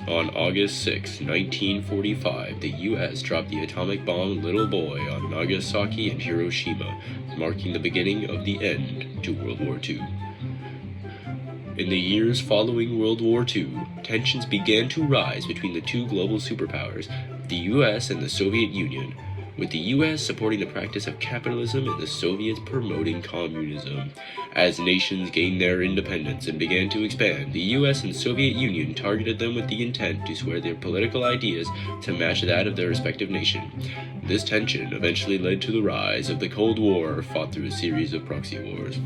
On August 6, 1945, the U.S. dropped the atomic bomb Little Boy on Nagasaki and Hiroshima, marking the beginning of the end to World War II. In the years following World War II, tensions began to rise between the two global superpowers, the U.S. and the Soviet Union, with the U.S. supporting the practice of capitalism and the Soviets promoting communism. As nations gained their independence and began to expand, the U.S. and Soviet Union targeted them with the intent to swear their political ideas to match that of their respective nation. This tension eventually led to the rise of the Cold War, fought through a series of proxy wars.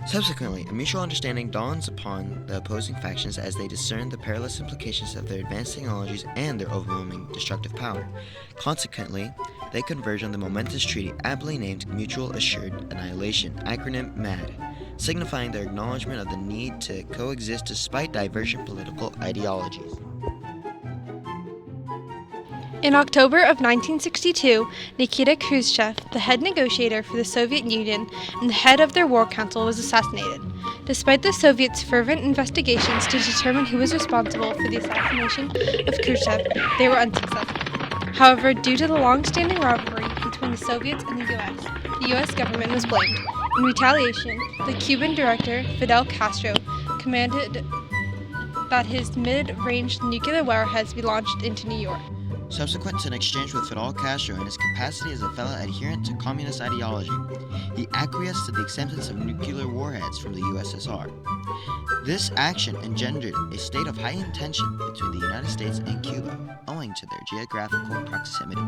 Subsequently, a mutual understanding dawns upon the opposing factions as they discern the perilous implications of their advanced technologies and their overwhelming destructive power. Consequently, they converge on the momentous treaty aptly named Mutual Assured Annihilation, acronym MAD, signifying their acknowledgement of the need to coexist despite divergent political ideologies. In October of 1962, Nikita Khrushchev, the head negotiator for the Soviet Union and the head of their war council, was assassinated. Despite the Soviets' fervent investigations to determine who was responsible for the assassination of Khrushchev, they were unsuccessful. However, due to the long-standing rivalry between the Soviets and the U.S. government was blamed. In retaliation, the Cuban director, Fidel Castro, commanded that his mid-range nuclear warheads be launched into New York. Subsequent to an exchange with Fidel Castro in his capacity as a fellow adherent to communist ideology, he acquiesced to the acceptance of nuclear warheads from the USSR. This action engendered a state of heightened tension between the United States and Cuba, owing to their geographical proximity.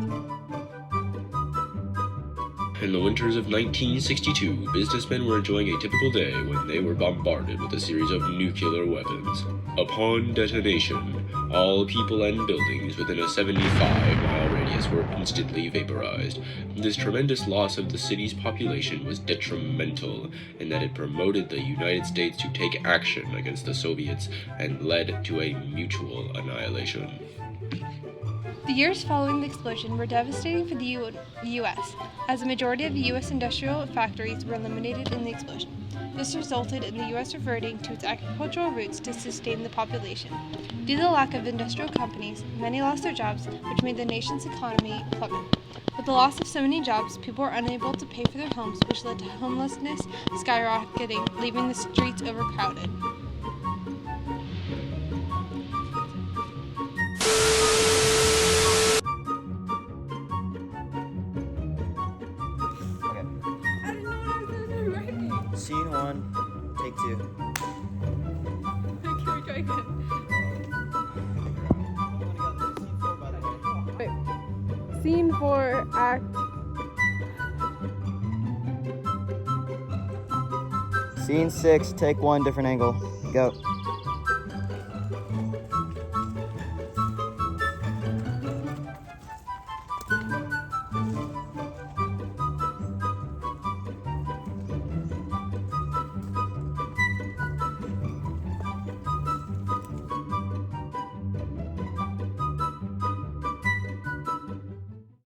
In the winters of 1962, businessmen were enjoying a typical day when they were bombarded with a series of nuclear weapons. Upon detonation, all people and buildings within a 75-mile radius were instantly vaporized. This tremendous loss of the city's population was detrimental in that it promoted the United States to take action against the Soviets and led to a mutual annihilation. The years following the explosion were devastating for the U.S., as a majority of U.S. industrial factories were eliminated in the explosion. This resulted in the U.S. reverting to its agricultural roots to sustain the population. Due to the lack of industrial companies, many lost their jobs, which made the nation's economy plummet. With the loss of so many jobs, people were unable to pay for their homes, which led to homelessness skyrocketing, leaving the streets overcrowded. Scene 1, take 2. Okay, we're going good. Wait. Scene 4, act. Scene 6, take 1, different angle. Go.